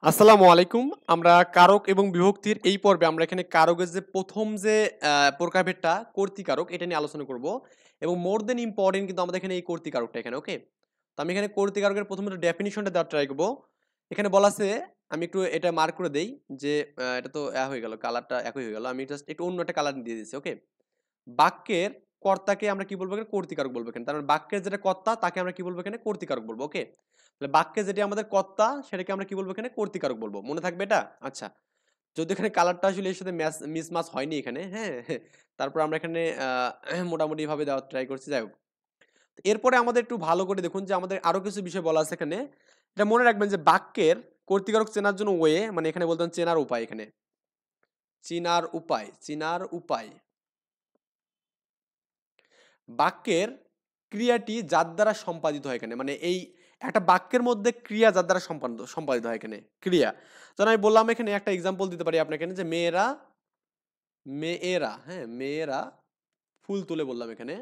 আসসালামু আলাইকুম। আমরা কারক এবং বিভক্তির এই পর্বে আমরা এখানে কারকের যে ১ম যে প্রকারভেদটা কর্তৃকারক এটা নিয়ে আলোচনা করব। এবং মোর দ্যান ইম্পোর্টেন্ট কিন্তু আমাদের এখানে এই কর্তৃকারকটা এখানে, ওকে? তো আমি এখানে কর্তৃকারকের প্রথমত ডেফিনিশনটা দেওয়ার ট্রাই করব। এখানে বলা আছে, আমি একটু এটা মার্ক করে দেই যে এটা তো হয়ে গেল, কালারটা একই হয়ে গেল। আমি জাস্ট একটু অন্য একটা কালার দিয়ে দিচ্ছি, ওকে? বাক্যের কর্তাকে আমরা কি বলবো এখানে? কর্তৃকারক বলবো এখানে। তার মানে বাক্যের যেটা কর্তা তাকে আমরা কি বলবো এখানে? কর্তৃকারক বলবো, ওকে? তাহলে বাক্যে যেটি আমাদের কর্তা সেটাকে আমরা কি বলবো এখানে? কর্তৃকারক বলবো। মনে থাকবে এটা? আচ্ছা। যদি এখানে কালারটা আসলে এর সাথে মিসম্যাচ হয়নি এখানে, হ্যাঁ? তারপর আমরা এখানে মোটামুটি ভাবে দেওয়ার ট্রাই করছি। যাই হোক। এরপরে আমাদের একটু ভালো করে দেখুন যে আমাদের আরো কিছু বিষয় বলা আছে এখানে। এটা মনে রাখবেন যে বাক্যের কর্তৃকারক চেনার জন্য ওয়ে, মানে এখানে বলতেন চেনার উপায় এখানে। চিনার উপায়। বাক্যের ক্রিয়াটি যার দ্বারা সম্পাদিত হয় এখানে, মানে এই একটা বাক্যের মধ্যে ক্রিয়া যার দ্বারা সম্পাদিত হয় এখানে ক্রিয়া। যেমন আমি বললাম এখানে একটা এক্সাম্পল দিতে পারি আপনাকে এখানে যে মেয়েরা মেয়েরা হ্যাঁ মেয়েরা ফুল তোলে, বললাম এখানে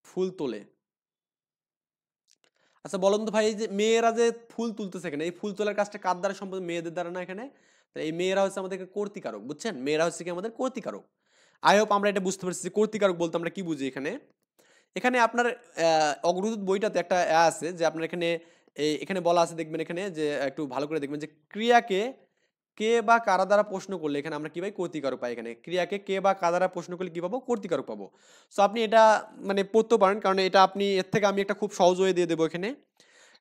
ফুল তোলে। আচ্ছা বলুন তো ভাই, এই যে মেয়েরা যে ফুল তুলতেছে এখানে, এই ফুল তোলার কাজটা কার দ্বারা সম্পাদিত? মেয়েদের দ্বারা না এখানে। তো এই মেয়েরা হচ্ছে আমাদের কর্তৃকারক, বুঝছেন? মেয়েরা হচ্ছে কি আমাদের কর্তৃকারক। আই হোপ আমরা এটা বুঝতে পারছি যে কর্তৃকারক বলতে আমরা কি বুঝি এখানে। এখানে আপনার অগ্রদূত বইটাতে একটা আছে যে আপনার এখানে এখানে বলা আছে, দেখবেন এখানে যে একটু ভালো করে দেখবেন যে ক্রিয়াকে কে বা কারা দ্বারা প্রশ্ন করলে এখানে আমরা কি পাই? কর্তৃকারক পাই। এখানে ক্রিয়াকে কে বা কারা দ্বারা প্রশ্ন করলে কি পাবো? কর্তৃকারক পাবো। সো আপনি এটা মানে পড়তে পারেন, কারণ এটা আপনি এর থেকে আমি একটা খুব সহজ হয়ে দিয়ে দেবো এখানে।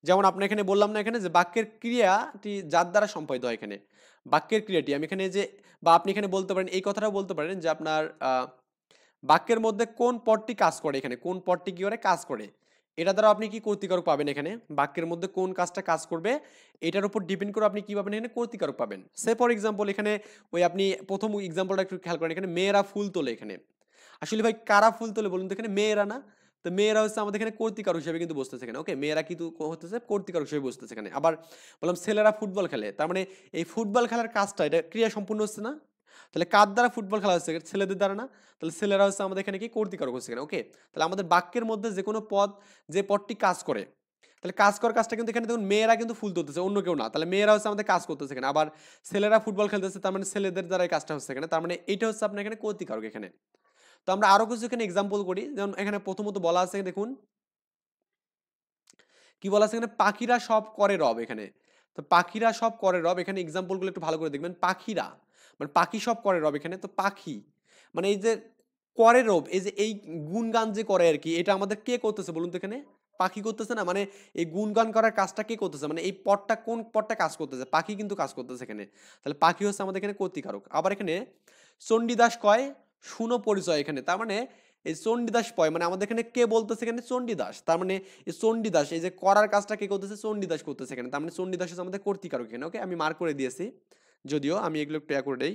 যেমন আপনার এখানে বললাম না এখানে যে বাক্যের ক্রিয়াটি যার দ্বারা সম্পাদিত হয় এখানে। বাক্যের ক্রিয়াটি আমি এখানে যে, বা আপনি এখানে বলতে পারেন, এই কথাটাও বলতে পারেন যে আপনার বাক্যের মধ্যে কোন পদটি কাজ করে এখানে, কোন পদটি কি করে কাজ করে, এটা দ্বারা আপনি কি কর্তৃকারক পাবেন এখানে। বাক্যের মধ্যে কোন কাজটা কাজ করবে এটার উপর ডিপেন্ড করে আপনি কি পাবেন এখানে? কর্তৃকারক পাবেন। সে ফর এক্সাম্পল এখানে ওই আপনি প্রথম এক্সাম্পলটা একটু খেয়াল করেন, এখানে মেয়েরা ফুল তোলে এখানে। আসলে ভাই কারা ফুল তোলে বলুন তো? এখানে মেয়েরা না? তো মেয়েরা হচ্ছে আমাদের এখানে কর্তৃকারক হিসেবে কিন্তু বসতেছে এখানে, ওকে? মেয়েরা কিন্তু হতেছে কর্তৃকারক হিসেবে বসতেছে এখানে। আবার বললাম ছেলেরা ফুটবল খেলে, তার মানে এই ফুটবল খেলার কাজটা এটা ক্রিয়া সম্পূর্ণ হচ্ছে না? তাহলে কার দ্বারা ফুটবল খেলা হচ্ছে? ছেলেদের দ্বারা না? তাহলে ছেলেরা হচ্ছে আমাদের এখানে কি কর্তৃকারক হচ্ছে এখানে, ওকে? তাহলে আমাদের বাক্যের মধ্যে যে কোনো পদ, যে পদটি কাজ করে, তাহলে কাজ করার কাজটা কিন্তু এখানে দেখুন মেয়েরা কিন্তু ফুল তুলতেছে, অন্য কেউ না। তাহলে মেয়েরা হচ্ছে আমাদের কাজ করতেছে এখানে। আবার ছেলেরা ফুটবল খেলতেছে, তার মানে ছেলেদের দ্বারা এই কাজটা হচ্ছে এখানে। তার মানে এইটা হচ্ছে আপনার এখানে কর্তৃকারক এখানে। তো আমরা আরো কিছু এখানে এক্সাম্পল করি। যেমন এখানে প্রথমত বলা আছে দেখুন, কি বলা আছে এখানে? পাখিরা সব করে রব এখানে। তো পাখিরা সব করে রব, এখানে এক্সাম্পল গুলো একটু ভালো করে দেখবেন। পাখিরা মানে পাখি সব করে রব এখানে। তো পাখি মানে এই যে করে রব, এই যে এই গুণগান যে করে আর কি, এটা আমাদের কে করতেছে বলুন তো এখানে? পাখি করতেছে না? মানে এই গুণগান করার কাজটা কে করতেছে? মানে এই পদটা কোন পদটা কাজ করতেছে? পাখি কিন্তু কাজ করতেছে এখানে। তাহলে পাখি হচ্ছে আমাদের এখানে কর্তৃকারক। আবার এখানে চণ্ডীদাস কয় শুনো পরিচয় এখানে। তার মানে এই চণ্ডীদাস পয় মানে আমাদের এখানে কে বলতেছে এখানে? চণ্ডীদাস। তার মানে এই চণ্ডীদাস, এই যে করার কাজটা কে করতেছে? চণ্ডীদাস করতেছে এখানে। তার মানে চণ্ডীদাস হচ্ছে আমাদের কর্তৃকারক এখানে, ওকে? আমি মার্ক করে দিয়েছি, যদিও আমি এগুলো একটু করে দেই।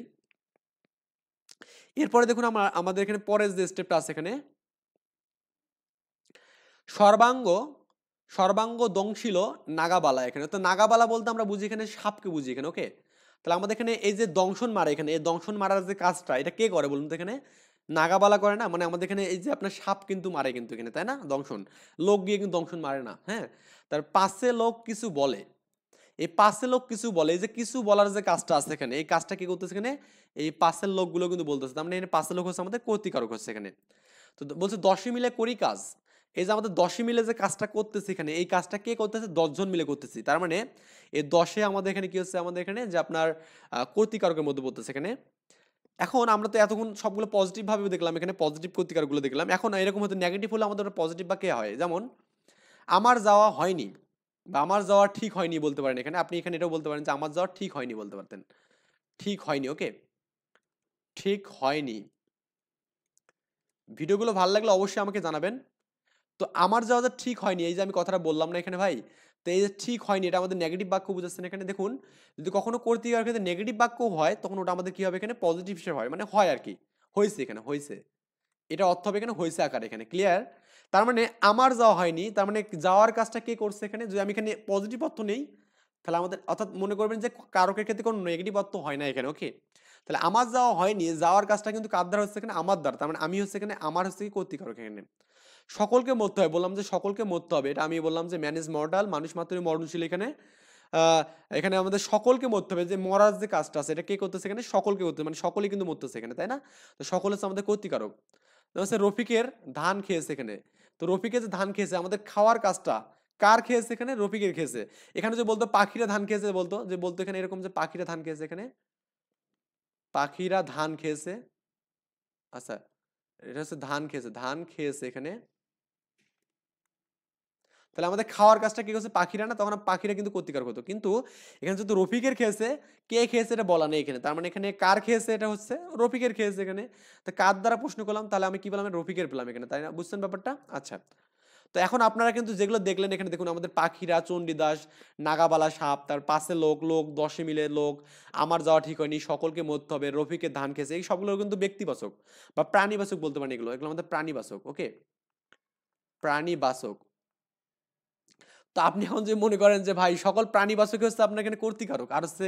এরপরে দেখুন আমাদের এখানে পরের যে স্টেপটা আছে এখানে, সর্বাঙ্গ সর্বাঙ্গ দংশিল নাগাবালা এখানে। তো নাগাবালা বলতে আমরা বুঝি এখানে সাপকে বুঝি এখানে, ওকে? তাহলে আমাদের এখানে এই যে দংশন মারে এখানে, এই দংশন মারার যে কাজটা এটা কে করে বলুন তো এখানে? নাগাবালা করে না? মানে আমাদের এখানে এই যে আপনার সাপ কিন্তু মারে কিন্তু এখানে, তাই না? দংশন লোক গিয়ে কিন্তু দংশন মারে না, হ্যাঁ? তার পাশে লোক কিছু বলে, এই পাশে লোক কিছু বলে, এই যে কিছু বলার যে কাজটা আছে এখানে, এই কাজটা কি করতেছে এখানে? এই পাশের লোকগুলো কিন্তু বলতেছে। তার মানে এখানে পাশের লোক হচ্ছে আমাদের কর্তৃকারক হচ্ছে এখানে। তো বলছে ১০ মিলে করি কাজ। এই যে আমাদের ১০ মিলে যে কাজটা করতেছি এখানে, এই কাজটা কে করতেছে? ১০ জন মিলে করতেছি। তার মানে এই ১০ আমাদের এখানে কি হচ্ছে? আমাদের এখানে যে আপনার কর্তৃকারকের মধ্যে পড়তেছে এখানে। এখন আমরা তো এতক্ষণ সবগুলো পজিটিভ ভাবে দেখলাম, এখানে পজিটিভ কর্তৃকারকগুলো দেখলাম। এখন এরকম হয়তো নেগেটিভ হলে আমাদের পজিটিভ বা কে হয়? যেমন আমার যাওয়া হয়নি বা আমার যাওয়া ঠিক হয়নি বলতে পারেন এখানে। আপনি এখানে এটাও বলতে পারেন যে আমার যাওয়া ঠিক হয়নি বলতে পারতেন। ঠিক হয়নি, ওকে? ঠিক হয়নি। ভিডিওগুলো ভালো লাগলে অবশ্যই আমাকে জানাবেন। তো আমার যাওয়া যে ঠিক হয়নি, এই যে আমি কথাটা বললাম না এখানে ভাই? তো এই যে ঠিক হয়নি এটা আমাদের নেগেটিভ বাক্য বুঝাচ্ছেন এখানে। দেখুন যদি কখনো কর্তৃকার ক্ষেত্রে নেগেটিভ বাক্য হয় তখন ওটা আমাদের কি হবে এখানে? পজিটিভ হিসেবে হয়, মানে হয় আর কি। হয়েছে এখানে, হয়েছে। এটা অর্থ হবে এখানে হয়েছে আকার এখানে, ক্লিয়ার? তার মানে আমার যাওয়া হয়নি, তার মানে যাওয়ার কাজটা কে করছে এখানে? যদি আমি এখানে পজিটিভ অর্থ নেই, তাহলে আমাদের অর্থাৎ মনে করবেন যে কারকের ক্ষেত্রে কোনো নেগেটিভ অর্থ হয় না এখানে, ওকে? তাহলে আমার যাওয়া হয়নি, যাওয়ার কাজটা কিন্তু কার দ্বারা হচ্ছে এখানে? আমার দ্বারা। তার মানে আমি হচ্ছে এখানে, আমার হচ্ছে কি কর্তৃকারক এখানে। সকলকে মরতে হয়, বললাম যে সকলকে মরতে হবে, এটা আমি বললাম যে ম্যান ইজ মর্টাল, মানুষ মাত্রই মরণশীল এখানে। আহ, এখানে আমাদের সকলকে মরতে হবে, যে মরার যে কাজটা আছে এটা কে করতেছে এখানে, সকলকে করতে, মানে সকলেই কিন্তু মরতেছে এখানে, তাই না? তো সকল হচ্ছে আমাদের কর্তৃকারক। যেমন হচ্ছে রফিকের ধান খেয়েছে এখানে, তো রফিকের যে ধান খেয়েছে, আমাদের খাওয়ার কাজটা কার খেয়েছে এখানে, রফিকের খেয়েছে। এখানে যে বলতো পাখিরা ধান খেয়েছে, বলতো যে বলতো এখানে এরকম যে পাখিরা ধান খেয়েছে, এখানে পাখিরা ধান খেয়েছে, আচ্ছা এটা হচ্ছে ধান খেয়েছে, ধান খেয়েছে এখানে, তাহলে আমাদের খাওয়ার কাজটা কি করছে, পাখিরা না, তখন পাখিরা কিন্তু ক্ষতিকারক হতো। কিন্তু এখানে যেহেতু রফিকের খেয়েছে, কে খেয়েছে এটা বলা নেই এখানে, তার মানে এখানে কার খেয়েছে, এটা হচ্ছে রফিকের খেয়েছে এখানে। তো কার দ্বারা প্রশ্ন করলাম, তাহলে আমি কি বললাম, রফিকের পেলাম এখানে, তাই না? বুঝছেন ব্যাপারটা? আচ্ছা, তো এখন আপনারা কিন্তু যেগুলো দেখলেন এখানে, দেখুন আমাদের পাখিরা, চণ্ডীদাস, নাগাবালা সাপ, তার পাশে লোক, লোক 10 মিলে লোক, আমার যাওয়া ঠিক হয়নি, সকলকে মরতে হবে, রফিকের ধান খেয়েছে, এই সবগুলো কিন্তু ব্যক্তিবাচক বা প্রাণীবাচক বলতে পারেন, এগুলো এগুলো আমাদের প্রাণীবাচক। ওকে, প্রাণীবাচক। তো আপনি এখন যে মনে করেন যে ভাই সকল প্রাণীবাচক হচ্ছে আপনার এখানে কর্তৃকারক, আর হচ্ছে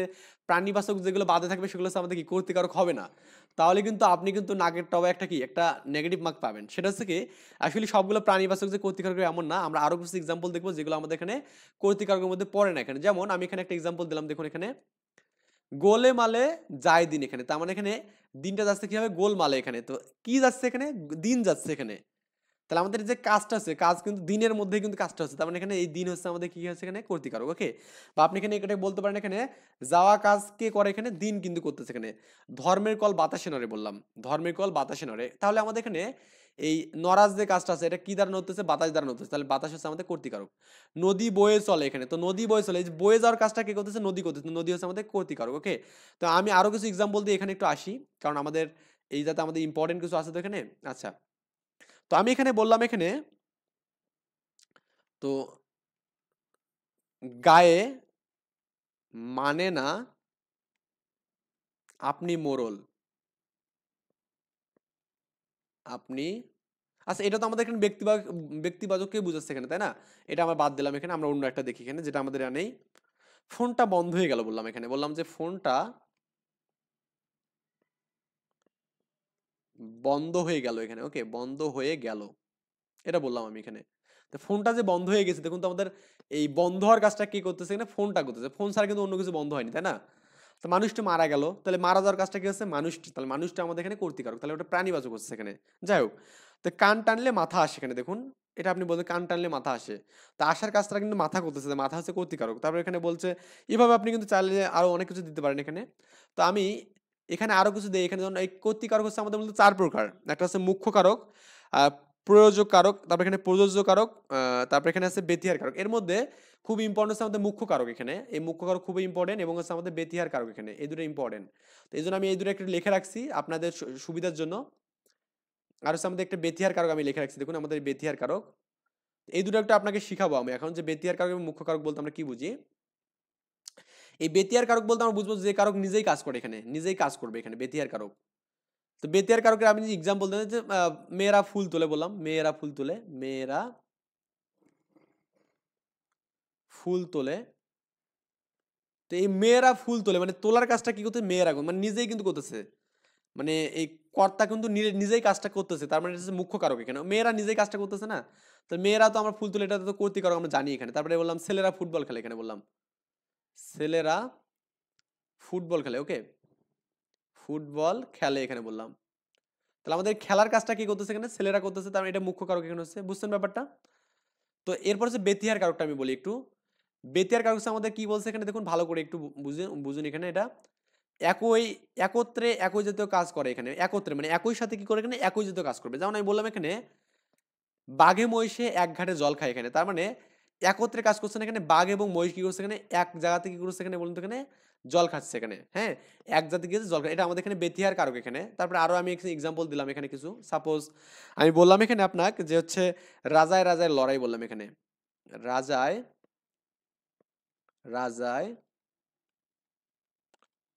প্রাণীবাচক যেগুলো বাদে থাকবে সেগুলো হচ্ছে আমাদের কি কর্তৃকারক হবে না, তাহলে কিন্তু আপনি কিন্তু নাকের টবে একটা কি একটা নেগেটিভ মার্ক পাবেন। সেটা হচ্ছে কি, অ্যাকচুয়ালি সবগুলো প্রাণীবাচক যে কর্তৃকারক এমন না, আমরা আরো কিছু এক্সাম্পল দেখবো যেগুলো আমাদের এখানে কর্তৃকারকের মধ্যে পড়ে না এখানে। যেমন আমি এখানে একটা এক্সাম্পল দিলাম, দেখুন এখানে গোলে মালে যায় দিন, এখানে তার মানে এখানে দিনটা যাচ্ছে কি হবে, গোল মালে, এখানে তো কি যাচ্ছে এখানে, দিন যাচ্ছে এখানে, তাহলে আমাদের যে কাজটা আছে, কাজ কিন্তু দিনের মধ্যে কিন্তু কাজটা হচ্ছে, তার মানে এখানে এই দিন হচ্ছে আমাদের কি হচ্ছে এখানে কর্তৃকারক। ওকে, বা আপনি এখানে এটা বলতে পারেন, এখানে যাওয়া কাজ কে করে, এখানে দিন কিন্তু করতেছে এখানে। ধর্মের কল বাতাসে নড়ে বললাম, ধর্মের কল বাতাসে নড়ে, তাহলে আমাদের এখানে এই নরাজ যে কাজটা আছে এটা কি দ্বারা নড়তেছে, বাতাস দ্বারা নড়তেছে, তাহলে বাতাস হচ্ছে আমাদের কর্তৃকারক। নদী বয়ে চলে এখানে, তো নদী বয়ে চলে, এই যে বয়ে যাওয়ার কাজটা কে করতেছে, নদী করতেছে, নদী হচ্ছে আমাদের কর্তৃকারক। ওকে, তো আমি আরো কিছু এক্সাম্পল দিয়ে এখানে একটু আসি, কারণ আমাদের এই যাতে আমাদের ইম্পর্টেন্ট কিছু আছে তো এখানে। আচ্ছা, তো আমি এখানে বললাম, এখানে তো গায়ে মানে না আপনি মোড়ল, আপনি, আচ্ছা এটা তো আমাদের এখানে ব্যক্তিবাচককে বুঝাচ্ছে এখানে, তাই না? এটা আমরা বাদ দিলাম এখানে, আমরা অন্য একটা দেখি এখানে যেটা আমাদের নেই। ফোনটা বন্ধ হয়ে গেল বললাম, এখানে বললাম যে ফোনটা বন্ধ হয়ে গেল এখানে। ওকে, বন্ধ হয়ে গেল, এটা বললাম আমি এখানে। তো ফোনটা যে বন্ধ হয়ে গেছে, দেখুন তো আমাদের এই বন্ধ হওয়ার কাজটা কি করতেছে এখানে, ফোনটা করতেছে, ফোন ছাড়া কিন্তু অন্য কিছু বন্ধ হয়নি, তাই না? তো মানুষটি মারা গেল, তাহলে মারা যাওয়ার কাজটা কি হচ্ছে, মানুষটি, তাহলে মানুষটা আমাদের এখানে কর্তৃকারক, তাহলে ওটা প্রাণীবাচক হচ্ছে এখানে। যাই হোক, তো কান টানলে মাথা আসে, এখানে দেখুন এটা আপনি বলতে, কান টানলে মাথা আসে, তা আসার কাজটা কিন্তু মাথা করতেছে, মাথা হচ্ছে কর্তৃকারক। তারপর এখানে বলছে এভাবে আপনি কিন্তু চাইলে আরো অনেক কিছু দিতে পারেন এখানে। তো আমি এখানে আরো কিছু দিই এখানে, যেমন এই কর্তৃকারক হচ্ছে আমাদের মূলত 4 প্রকার। একটা হচ্ছে মুখ্য কারক, প্রয়োজক কারক, তারপর এখানে প্রযোজ্য কারক, তারপর এখানে আছে বেতিহার কারক। এর মধ্যে খুব ইম্পর্টেন্ট হচ্ছে আমাদের মুখ্য কারক, এখানে এই মুখ্য কারক খুবই ইম্পর্টেন্ট, এবং হচ্ছে আমাদের বেতিহার কারক, এখানে এই দুটো ইম্পর্টেন্ট। তো এই জন্য আমি এই দুটো একটু লিখে রাখছি আপনাদের সুবিধার জন্য। আর হচ্ছে আমাদের একটা বেতিহার কারক আমি লিখে রাখছি, দেখুন আমাদের বেতিহার কারক, এই দুটো একটা আপনাকে শিখাবো আমি এখন, যে বেতিহার কারক এবং মুখ্য কারক বলতে আমরা কি বুঝি। এই বেতিহার কারক বলতে আমরা বুঝবো যে কারক নিজেই কাজ করে, এখানে নিজেই কাজ করবে এখানে বেতিহার কারক। তো বেতিহার কারকের আমি যে এক্সাম্পল দেন, যে মেয়েরা ফুল তোলে বললাম, মেয়েরা ফুল তোলে, মেয়েরা ফুল তোলে, তো এই মেয়েরা ফুল তোলে মানে তোলার কাজটা কি করতে, মেয়েরা মানে নিজেই কিন্তু করতেছে, মানে এই কর্তা কিন্তু নিজেই কাজটা করতেছে, তার মানে এটা হচ্ছে মুখ্য কারক এখানে, মেয়েরা নিজেই কাজটা করতেছে না। তো মেয়েরা তো আমরা ফুল তুলে, এটা তো কর্তৃকারক আমরা জানি এখানে। তারপরে বললাম ছেলেরা ফুটবল খেলে, এখানে বললাম ছেলেরা ফুটবল খেলে। ওকে, ফুটবল খেলে এখানে বললাম, তাহলে আমাদের খেলার কাজটা কি করতেছে এখানে, ছেলেরা করতেছে, তার মানে এটা মুখ্য কারক এখানে হচ্ছে। বুঝছেন ব্যাপারটা? তো এরপর হচ্ছে বেতিহার কারকটা আমি বলি একটু। বেতিহার কারক হচ্ছে আমাদের কি বলছে এখানে, দেখুন ভালো করে একটু বুঝুন এখানে। এটা একই, একত্রে একই জাতীয় কাজ করে এখানে, একত্রে মানে একই সাথে কি করে এখানে, একই জাতীয় কাজ করবে। যেমন আমি বললাম এখানে বাঘে মহিষে এক ঘাটে জল খায়, এখানে তার মানে একত্রে কাজ করছে না, এখানে বাঘ এবং মহিষ কি করছে এখানে, এক জায়গাতে কি করছে এখানে বলুন তো, এখানে জল খাচ্ছে এখানে। হ্যাঁ, এক জাতি গিয়েছে জল খায়, এটা আমাদের এখানে বেতিহার কারক এখানে। তারপরে আরো আমি এক্সাম্পল দিলাম এখানে কিছু, সাপোজ আমি বললাম এখানে আপনাকে যে হচ্ছে রাজায় রাজায় লড়াই বললাম এখানে, রাজায় রাজায়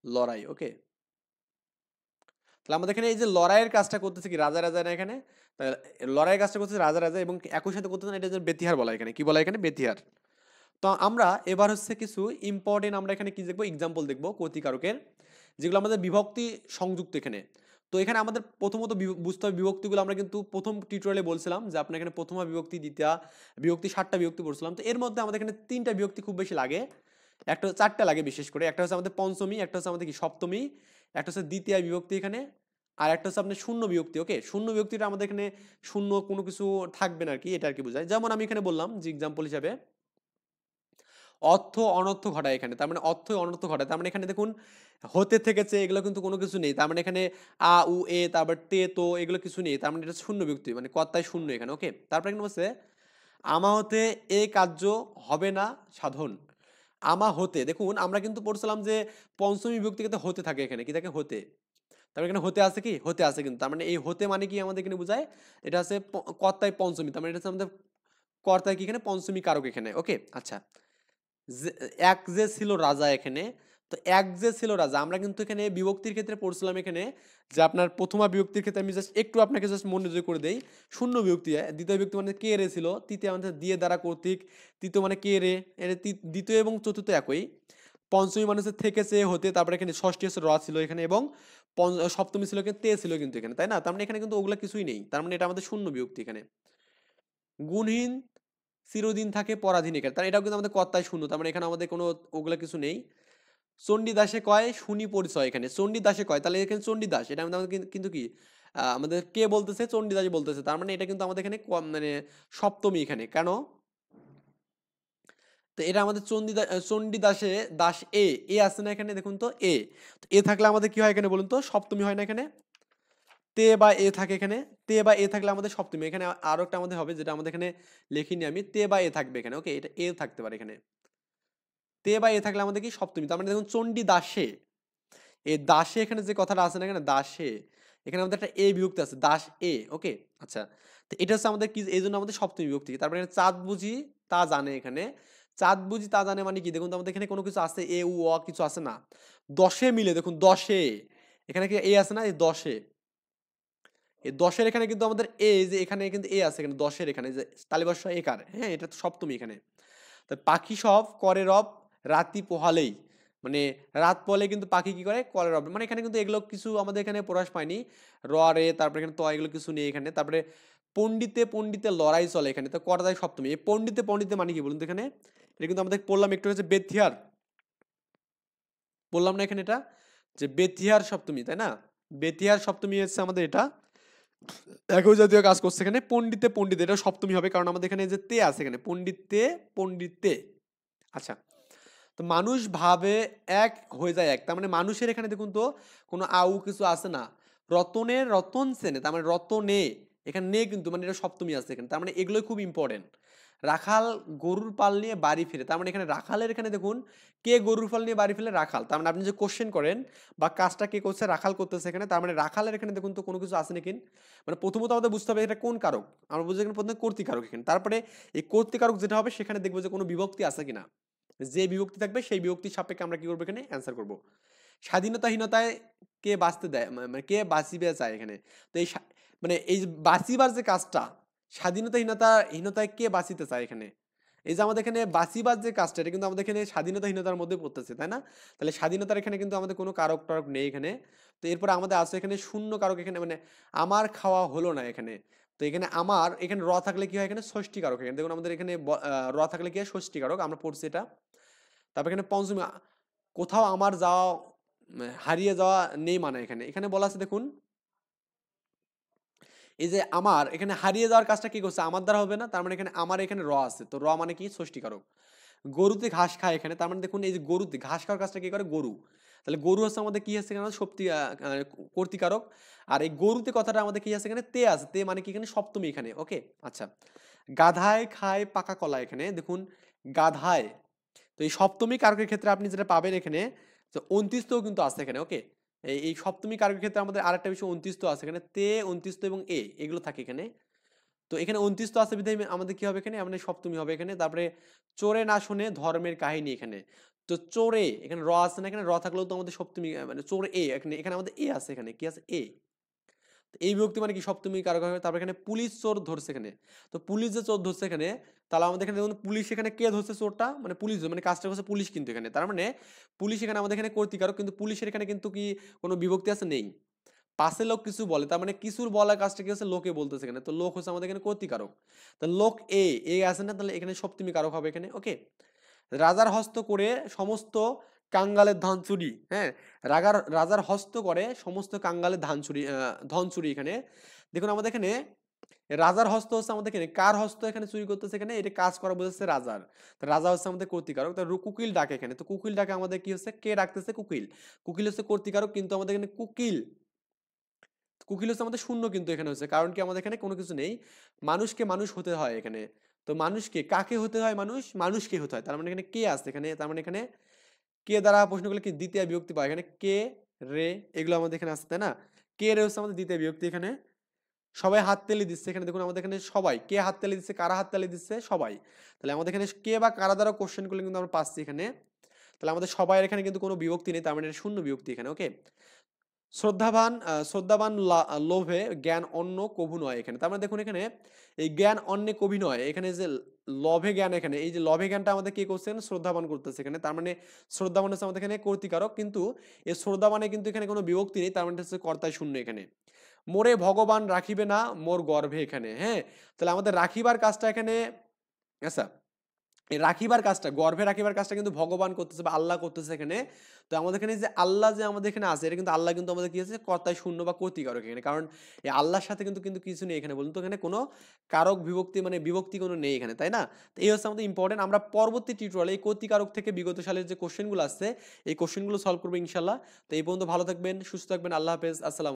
লড়াই। ওকে, তাহলে আমাদের এখানে এই যে লড়াইয়ের কাজটা করতেছে কি, রাজা রাজা না এখানে, তাহলে লড়াইয়ের কাজটা করতেছে রাজা রাজা, এবং একই সাথে করতেছে না, এটা যে বেতিহার বলা এখানে, কি বলা এখানে, বেতিহার। তো আমরা এবার হচ্ছে কিছু ইম্পর্টেন্ট আমরা এখানে কি দেখবো, এক্সাম্পল দেখবো কর্তৃকারকের, যেগুলো আমাদের বিভক্তি সংযুক্ত এখানে। তো এখানে আমাদের প্রথমত বুঝতে হবে বিভক্তিগুলো, আমরা কিন্তু প্রথম টিউটোরিয়ালে বলছিলাম যে আপনার এখানে প্রথমা বিভক্তি, দ্বিতীয় বিভক্তি, 7টা বিভক্তি পড়ছিলাম। তো এর মধ্যে আমাদের এখানে 3টা বিভক্তি খুব বেশি লাগে, একটা চারটা লাগে বিশেষ করে, একটা হচ্ছে আমাদের পঞ্চমী, একটা হচ্ছে আমাদের কি সপ্তমী, একটা হচ্ছে দ্বিতীয় বিভক্তি এখানে, আর একটা হচ্ছে আপনার শূন্য বিভক্তি। ওকে, শূন্য বিভক্তিটা আমাদের এখানে শূন্য কোনো কিছু থাকবে না আর কি, এটা আর কি বোঝায়। যেমন আমি এখানে বললাম যে এক্সাম্পল হিসাবে অর্থ অনর্থ ঘটায় এখানে, তার মানে অর্থ অনর্থ ঘটায়, তার মানে এখানে দেখুন হতে থেকেছে এগুলো কিন্তু কোনো কিছু নেই, তার মানে এখানে আ উ এ তারপর তে তো এগুলো কিছু নেই, তার মানে এটা শূন্য বিভক্তি, মানে কর্তায় শূন্য এখানে। ওকে, তারপরে এখানে বলছে আমা হতে এ কার্য হবে না সাধন। আমা হতে, দেখুন আমরা কিন্তু পড়ছিলাম যে পঞ্চমী বিভক্তি কিন্তু হতে থাকে, এখানে কি থাকে হতে, তারপরে এখানে হতে আছে কি হতে আছে কিন্তু, তার মানে এই হতে মানে কি আমাদের এখানে বোঝায়, এটা আছে কর্তায় পঞ্চমী, তার মানে এটা হচ্ছে আমাদের কর্তায় কি এখানে পঞ্চমী কারক এখানে। ওকে, আচ্ছা, এক যে ছিল রাজা এখানে, তো এক যে ছিল রাজা আমরা কিন্তু এখানে বিভক্তির ক্ষেত্রে পড়ছিলাম এখানে যে আপনার প্রথমা বিভক্তির ক্ষেত্রে আমি জাস্ট একটু আপনাকে জাস্ট মনোযোগ করে দেই, শূন্য বিভক্তি, দ্বিতীয় বিভক্তি মানে কে রে ছিল, তৃতীয় মানে দিয়ে দ্বারা কর্তৃক, তৃতীয় মানে কে রে, দ্বিতীয় এবং চতুর্থ একই, পঞ্চমী মানে হচ্ছে থেকেছে হতে, তারপরে এখানে ষষ্ঠী হচ্ছে র ছিল এখানে, এবং সপ্তমী ছিল এখানে তে ছিল কিন্তু এখানে, তাই না? তার মানে এখানে কিন্তু ওগুলা কিছুই নেই, তার মানে এটা আমাদের শূন্য বিভক্তি এখানে। গুণহীন চিরদিন থাকে পরাধীন এখানে, তার এটাও কিন্তু আমাদের কর্তায় শূন্য, তার মানে এখানে আমাদের কোনো ওগুলা কিছু নেই। চণ্ডীদাসে কয় শুনি পরিচয়, এখানে চণ্ডীদাসে কয়, তাহলে এখানে চণ্ডীদাস এটা আমাদের কিন্তু কি আমাদের কে বলতেছে, চণ্ডীদাস বলতেছে, তার মানে এটা কিন্তু আমাদের এখানে মানে সপ্তমী এখানে কেন, তো এটা আমাদের চণ্ডীদাসে দাস এ এ আছে না এখানে, দেখুন তো এ, তো এ থাকলে আমাদের কি হয় এখানে বলুন তো, সপ্তমী হয় না এখানে, তে বা এ থাকে এখানে, তে বা এ থাকলে আমাদের সপ্তমী, এখানে আরো একটা আমাদের হবে যেটা আমাদের এখানে লিখিনি আমি, তে বা এ থাকবে এখানে। ওকে, এটা এ থাকতে পারে এখানে, তে বা এ থাকলে আমাদের কি সপ্তমী, তার মানে দেখুন চণ্ডী দাসে, এই দাসে এখানে যে কথাটা আছে না এখানে দাসে, এখানে আমাদের একটা এ বিভক্তি আছে দাস এ। ওকে, আচ্ছা, তো এটা হচ্ছে আমাদের কি, এই জন্য আমাদের সপ্তমী বিভক্তি। তারপরে এখানে চাঁদ বুঝি তা জানে, এখানে চাঁদ বুঝি তা জানে মানে কি, দেখুন তো আমাদের এখানে কোনো কিছু আছে এ উ অ কিছু আছে না, দশে মিলে দেখুন দশে, এখানে কি এ আছে না, এই দশে, এই দশের এখানে কিন্তু আমাদের এ, যে এখানে কিন্তু এ আছে এখানে দশের এখানে যে তালিবর্ষ একার, হ্যাঁ এটা তো সপ্তমী এখানে। তো পাখি সব করে রব রাতি পোহালেই, মানে রাত পোহালে কিন্তু পাখি কি করে করে রব, মানে এখানে কিন্তু এগুলো কিছু আমাদের এখানে প্রকাশ পায়নি, র রে তারপরে এখানে তো এগুলো কিছু নেই এখানে। তারপরে পণ্ডিতে পণ্ডিতে লড়াই চলে, এখানে তো করদাই সপ্তমী, এই পণ্ডিতে পণ্ডিতে মানে কি বলুন তো এখানে, এটা কিন্তু আমাদের পড়লাম একটু হচ্ছে বেথিয়ার, বললাম না এখানে এটা যে বেথিয়ার সপ্তমী, তাই না? বেথিয়ার সপ্তমী হচ্ছে আমাদের এটা একই জাতীয় কাজ করছে এখানে, পণ্ডিতে পণ্ডিতে এটা সপ্তমী হবে, কারণ আমাদের এখানে যে তে আছে এখানে পণ্ডিতে পণ্ডিতে। আচ্ছা, তো মানুষ ভাবে এক হয়ে যায় এক, তার মানে মানুষের এখানে দেখুন তো কোনো আউ কিছু আছে না, রতনের রতন সেনে, তার মানে রতনে এখানে নে কিন্তু মানে এটা সপ্তমী আছে এখানে, তার মানে এগুলোই খুব ইম্পর্টেন্ট। রাখাল গরুর পাল নিয়ে বাড়ি ফিরে, তার মানে এখানে রাখালের এখানে দেখুন কে গরুর পাল নিয়ে বাড়ি ফিরে, রাখাল, তার মানে আপনি যে কোশ্চেন করেন বা কাজটা কে করছে, রাখাল করতেছে এখানে, তার মানে রাখালের এখানে দেখুন তো কোনো কিছু আছে নাকি, মানে প্রথমত আমাদের বুঝতে হবে এটা কোন কারক, আমরা বুঝি এখানে প্রথমে কর্তৃকারক এখানে, তারপরে এই কর্তৃকারক যেটা হবে সেখানে দেখবো যে কোনো বিভক্তি আছে কিনা, যে বিভক্তি থাকবে সেই বিভক্তির সাপেক্ষে আমরা কি করবো এখানে অ্যান্সার করব। স্বাধীনতাহীনতায় কে বাঁচতে দেয়, মানে কে বাঁচিবে চায় এখানে, তো এই মানে এই যে বাঁচিবার যে কাজটা, স্বাধীনতাহীনতায় কে বাঁচিতে চায় এখানে, এই যে আমাদের এখানে বাঁচিবার যে কাজটা এটা কিন্তু আমাদের এখানে স্বাধীনতাহীনতার মধ্যে পড়তেছে, তাই না? তাহলে স্বাধীনতার এখানে কিন্তু আমাদের কোনো কারক টারক নেই এখানে। তো এরপরে আমাদের আছে এখানে শূন্য কারক এখানে, মানে আমার খাওয়া হলো না এখানে, তো এখানে আমার এখানে র থাকলে কি হয় এখানে ষষ্ঠী কারক, এখানে দেখুন আমাদের এখানে র থাকলে কি হয় ষষ্ঠী কারক, আমরা পড়ছি এটা। তারপর এখানে পঞ্চমী, কোথাও আমার যাওয়া হারিয়ে যাওয়া নেই, মানে এখানে এখানে বলা আছে দেখুন এই যে আমার এখানে হারিয়ে যাওয়ার কাজটা কি করছে, আমার দ্বারা হবে না, তার মানে এখানে আমার এখানে র আছে, তো র মানে কি ষষ্ঠী কারক। গরুতে ঘাস খায় এখানে, তার মানে দেখুন এই যে গরুতে ঘাস খাওয়ার কাজটা কি করে, গরু, তাহলে গরু হচ্ছে আমাদের কি আছে এখানে শক্তি কর্তিকারক, আর এই গরুতে কথাটা আমাদের কি আছে এখানে তে আছে, তে মানে কি এখানে সপ্তমী এখানে। ওকে, আচ্ছা, গাধায় খায় পাকা কলা, এখানে দেখুন গাধায়, তো এই সপ্তমী কারকের ক্ষেত্রে আপনি যেটা পাবেন এখানে যে অন্ত্যিস্তও কিন্তু আছে এখানে। ওকে, এই সপ্তমী কারকের ক্ষেত্রে আমাদের আরেকটা বিষয় অন্ত্যিস্ত আছে এখানে, তে অন্ত্যিস্ত এবং এ এগুলো থাকে এখানে, তো এখানে 29 আছে বিধায় আমাদের কি হবে এখানে, আমাদের সপ্তমী হবে এখানে। তারপরে চোরে না শুনে ধর্মের কাহিনী এখানে, তো চোরে এখানে র আছে না, এখানে র থাকলেও তো আমাদের সপ্তমী মানে চোর এ, এখানে এখানে আমাদের এ আছে, এখানে কি আছে এ, তো এই বিভক্তি মানে কি সপ্তমী কারক হবে। তারপর এখানে পুলিশ চোর ধরছে এখানে, তো পুলিশ যে চোর ধরছে এখানে, তাহলে আমাদের এখানে দেখুন পুলিশ এখানে কে ধরছে চোরটা, মানে পুলিশ মানে কাজটা করছে পুলিশ কিন্তু এখানে, তার মানে পুলিশ এখানে আমাদের এখানে কর্তৃকারক, কিন্তু পুলিশের এখানে কিন্তু কি কোনো বিভক্তি আছে নেই। পাশে লোক কিছু বলে, তার মানে কিছুর বলার কাজটা কি হচ্ছে লোকে বলতেছে এখানে, তো লোক হচ্ছে আমাদের এখানে কর্তৃকারক, তো লোক এ এ আছে না, তাহলে এখানে সপ্তমী কারক হবে এখানে। ওকে, রাজার হস্ত করে সমস্ত কাঙ্গালের ধন চুরি। হ্যাঁ, রাজার হস্ত করে সমস্ত কাঙ্গালের ধন চুরি। এখানে দেখুন আমাদের এখানে রাজার হস্ত হচ্ছে আমাদের এখানে কার হস্ত এখানে চুরি করতেছে, এখানে এটা কাজ করা বোঝাচ্ছে রাজার। তো রাজা হচ্ছে আমাদের কর্তৃকারক। তো কুকিল ডাকে এখানে, তো কুকিল ডাকে আমাদের কি হচ্ছে, কে ডাকতেছে, কুকিল। কুকিল হচ্ছে কর্তৃকারক, কিন্তু আমাদের এখানে কুকিল কুকিল হচ্ছে আমাদের শূন্য, কিন্তু এখানে হচ্ছে কারণ কি আমাদের এখানে কোনো কিছু নেই। মানুষকে মানুষ হতে হয় এখানে। তো মানুষকে কাকে হতে হয়, মানুষকে হতে হয়, তার মানে এখানে কে আছে এখানে, তার মানে এখানে কে দ্বারা প্রশ্ন করলে কি দ্বিতীয় বিভক্তি পায় এখানে, কে রে এগুলো আমাদের এখানে আছে তাই না। কে রে হচ্ছে আমাদের দ্বিতীয় বিভক্তি। এখানে সবাই হাত তালি দিচ্ছে, এখানে দেখুন আমাদের এখানে সবাই, কে হাত তালি দিচ্ছে, কারা হাত তালি দিচ্ছে, সবাই। তাহলে আমাদের এখানে কে বা কারা দ্বারা কোশ্চেন করলে কিন্তু আমরা পাচ্ছি এখানে। তাহলে আমাদের সবাই এখানে কিন্তু কোনো বিভক্তি নেই, তার মানে এটা শূন্য বিভক্তি এখানে। ওকে, শ্রদ্ধাবান লোভে জ্ঞান অন্য কভু নয় এখানে, তার মানে দেখুন এখানে এই জ্ঞান অন্যে কবি নয়, এখানে যে লভে জ্ঞান, এখানে এই যে লভে জ্ঞানটা আমাদের কি করছেন, শ্রদ্ধাবান করতেছে এখানে, তার মানে শ্রদ্ধাবান হচ্ছে আমাদের এখানে কর্তৃকারক, কিন্তু এই শ্রদ্ধাবানে কিন্তু এখানে কোনো বিভক্তি নেই, তার মানে হচ্ছে কর্তায় শূন্য এখানে। মোরে ভগবান রাখিবে না মোর গর্ভে এখানে। হ্যাঁ, তাহলে আমাদের রাখিবার কাজটা এখানে, আচ্ছা, এই রাখিবার কাজটা, গর্ভে রাখিবার কাজটা কিন্তু ভগবান করতেছে বা আল্লাহ করতেছে এখানে। তো আমাদের এখানে যে আল্লাহ যে আমাদের এখানে আছে, এটা কিন্তু আল্লাহ কিন্তু আমাদের কি আছে, কর্তায় শূন্য বা কর্তৃকারক এখানে, কারণ এই আল্লাহর সাথে কিন্তু কিন্তু কিছু নেই এখানে, বলুন তো এখানে কোনো কারক বিভক্তি মানে বিভক্তি কোনো নেই এখানে, তাই না। তো এই হচ্ছে আমাদের ইম্পর্টেন্ট। আমরা পরবর্তী টিউটোরিয়ালে এই কর্তৃকারক থেকে বিগত সালের যে কোশ্চেনগুলো আসছে এই কোশ্চেনগুলো সলভ করবো ইনশাল্লাহ। তো এই পর্যন্ত ভালো থাকবেন, সুস্থ থাকবেন, আল্লাহ হাফেজ, আসসালাম।